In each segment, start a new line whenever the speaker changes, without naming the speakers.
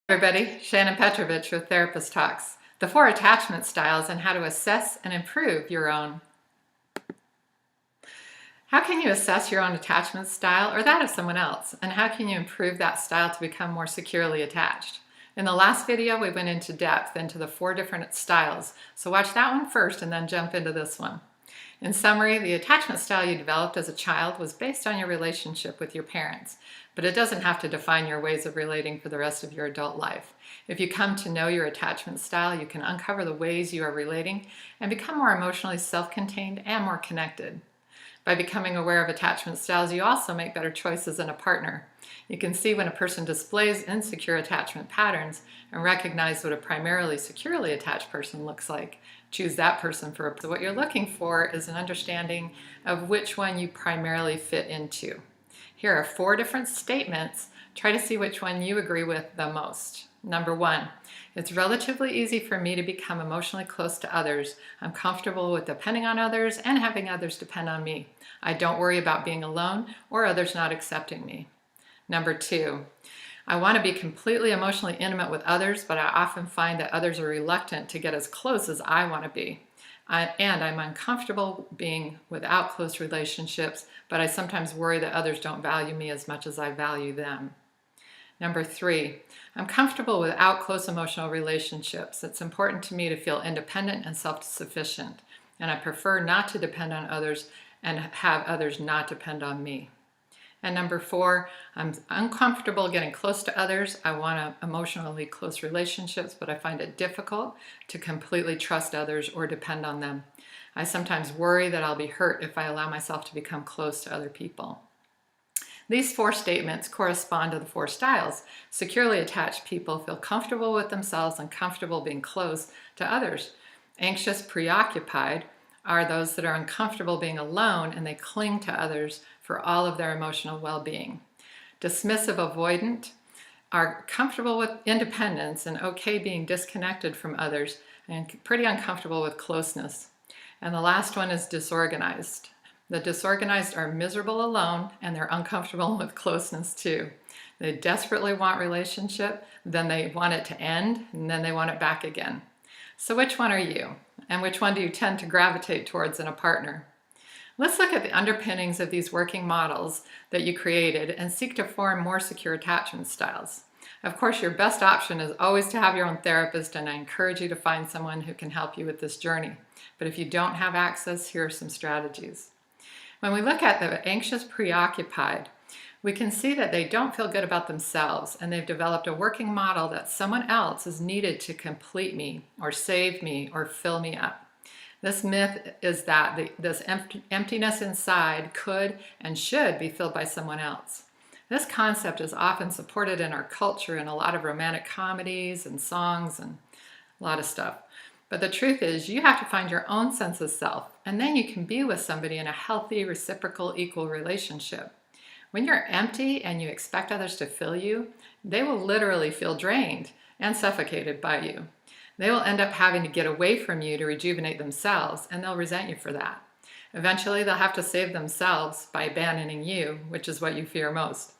Everybody, Shannon Petrovich with Therapist Talks, the 4 attachment styles and how to assess and improve your own. How can you assess your own attachment style or that of someone else? And how can you improve that style to become more securely attached? In the last video, we went into depth into the 4 different styles. So watch that one first and then jump into this one. In summary, the attachment style you developed as a child was based on your relationship with your parents, but it doesn't have to define your ways of relating for the rest of your adult life. If you come to know your attachment style, you can uncover the ways you are relating and become more emotionally self-contained and more connected. By becoming aware of attachment styles, you also make better choices in a partner. You can see when a person displays insecure attachment patterns and recognize what a primarily securely attached person looks like. Choose that person for what you're looking for is an understanding of which one you primarily fit into. Here are 4 different statements. Try to see which one you agree with the most. Number 1, it's relatively easy for me to become emotionally close to others. I'm comfortable with depending on others and having others depend on me. I don't worry about being alone or others not accepting me. Number 2, I want to be completely emotionally intimate with others, but I often find that others are reluctant to get as close as I want to be. And I'm uncomfortable being without close relationships, but I sometimes worry that others don't value me as much as I value them. Number 3, I'm comfortable without close emotional relationships. It's important to me to feel independent and self-sufficient, and I prefer not to depend on others and have others not depend on me. And number 4, I'm uncomfortable getting close to others. I want emotionally close relationships, but I find it difficult to completely trust others or depend on them. I sometimes worry that I'll be hurt if I allow myself to become close to other people. These 4 statements correspond to the 4 styles. Securely attached people feel comfortable with themselves and comfortable being close to others. Anxious, preoccupied are those that are uncomfortable being alone and they cling to others for all of their emotional well-being. Dismissive, avoidant are comfortable with independence and okay being disconnected from others and pretty uncomfortable with closeness. And the last one is disorganized. The disorganized are miserable alone and they're uncomfortable with closeness too. They desperately want relationship, then they want it to end, and then they want it back again. So which one are you? And which one do you tend to gravitate towards in a partner? Let's look at the underpinnings of these working models that you created and seek to form more secure attachment styles. Of course, your best option is always to have your own therapist, and I encourage you to find someone who can help you with this journey. But if you don't have access, here are some strategies. When we look at the anxious, preoccupied, we can see that they don't feel good about themselves and they've developed a working model that someone else is needed to complete me or save me or fill me up. This myth is that this emptiness inside could and should be filled by someone else. This concept is often supported in our culture in a lot of romantic comedies and songs and a lot of stuff. But the truth is you have to find your own sense of self, and then you can be with somebody in a healthy, reciprocal, equal relationship. When you're empty and you expect others to fill you, they will literally feel drained and suffocated by you. They will end up having to get away from you to rejuvenate themselves, and they'll resent you for that. Eventually, they'll have to save themselves by abandoning you, which is what you fear most.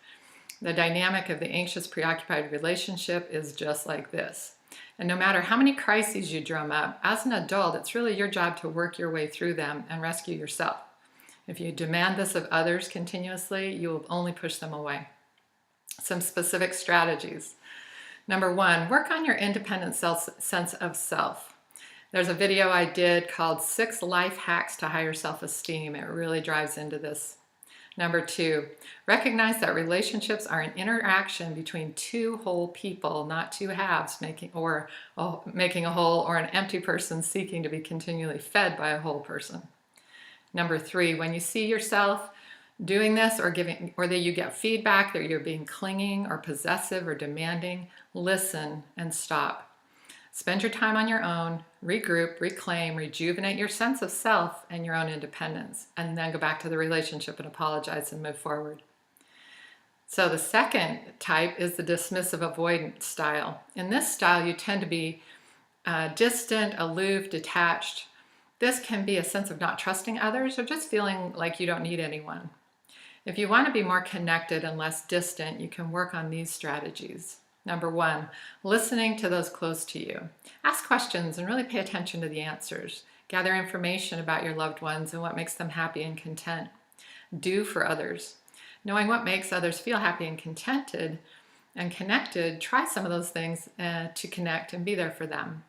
The dynamic of the anxious, preoccupied relationship is just like this. And no matter how many crises you drum up, as an adult, it's really your job to work your way through them and rescue yourself. If you demand this of others continuously, you will only push them away. Some specific strategies. Number 1, work on your independent sense of self. There's a video I did called 6 Life Hacks to Higher Self-Esteem. It really drives into this. Number 2, recognize that relationships are an interaction between 2 whole people, not 2 halves, making a whole or an empty person seeking to be continually fed by a whole person. Number 3, when you see yourself doing this or that you get feedback that you're being clinging or possessive or demanding, listen and stop. Spend your time on your own, regroup, reclaim, rejuvenate your sense of self and your own independence, and then go back to the relationship and apologize and move forward. So the second type is the dismissive avoidant style. In this style, you tend to be distant, aloof, detached. This can be a sense of not trusting others or just feeling like you don't need anyone. If you want to be more connected and less distant, you can work on these strategies. Number 1, listening to those close to you. Ask questions and really pay attention to the answers. Gather information about your loved ones and what makes them happy and content. Do for others. Knowing what makes others feel happy and contented and connected, try some of those things to connect and be there for them.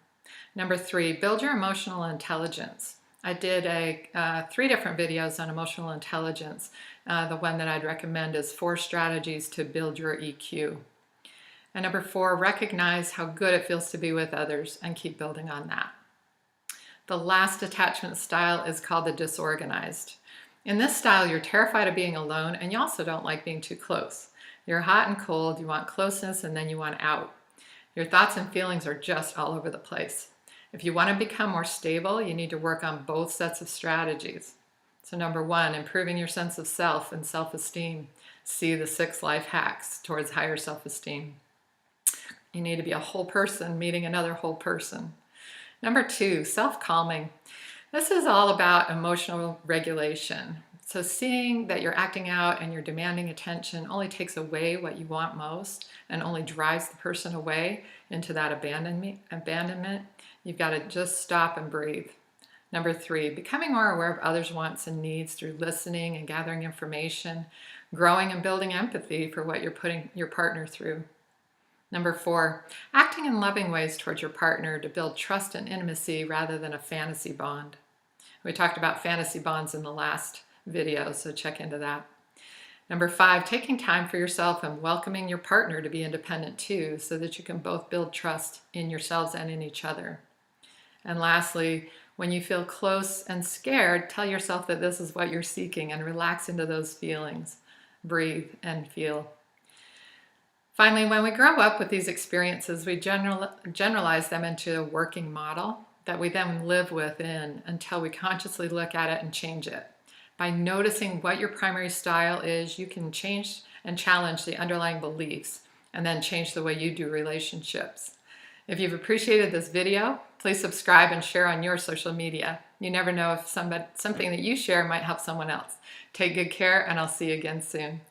Number 3, build your emotional intelligence. I did 3 different videos on emotional intelligence. The one that I'd recommend is 4 strategies to build your EQ. And number 4, recognize how good it feels to be with others and keep building on that. The last attachment style is called the disorganized. In this style, you're terrified of being alone and you also don't like being too close. You're hot and cold, you want closeness, and then you want out. Your thoughts and feelings are just all over the place. If you want to become more stable, you need to work on both sets of strategies. So number 1, improving your sense of self and self-esteem. See the 6 life hacks towards higher self-esteem. You need to be a whole person meeting another whole person. Number 2, self-calming. This is all about emotional regulation. So seeing that you're acting out and you're demanding attention only takes away what you want most and only drives the person away into that abandonment. You've got to just stop and breathe. Number 3, becoming more aware of others' wants and needs through listening and gathering information, growing and building empathy for what you're putting your partner through. Number 4, acting in loving ways towards your partner to build trust and intimacy rather than a fantasy bond. We talked about fantasy bonds in the last video, so check into that. Number 5, taking time for yourself and welcoming your partner to be independent too, so that you can both build trust in yourselves and in each other. And lastly, when you feel close and scared, tell yourself that this is what you're seeking and relax into those feelings. Breathe and feel. Finally, when we grow up with these experiences, we generalize them into a working model that we then live within until we consciously look at it and change it. By noticing what your primary style is, you can change and challenge the underlying beliefs and then change the way you do relationships. If you've appreciated this video, please subscribe and share on your social media. You never know if something that you share might help someone else. Take good care, and I'll see you again soon.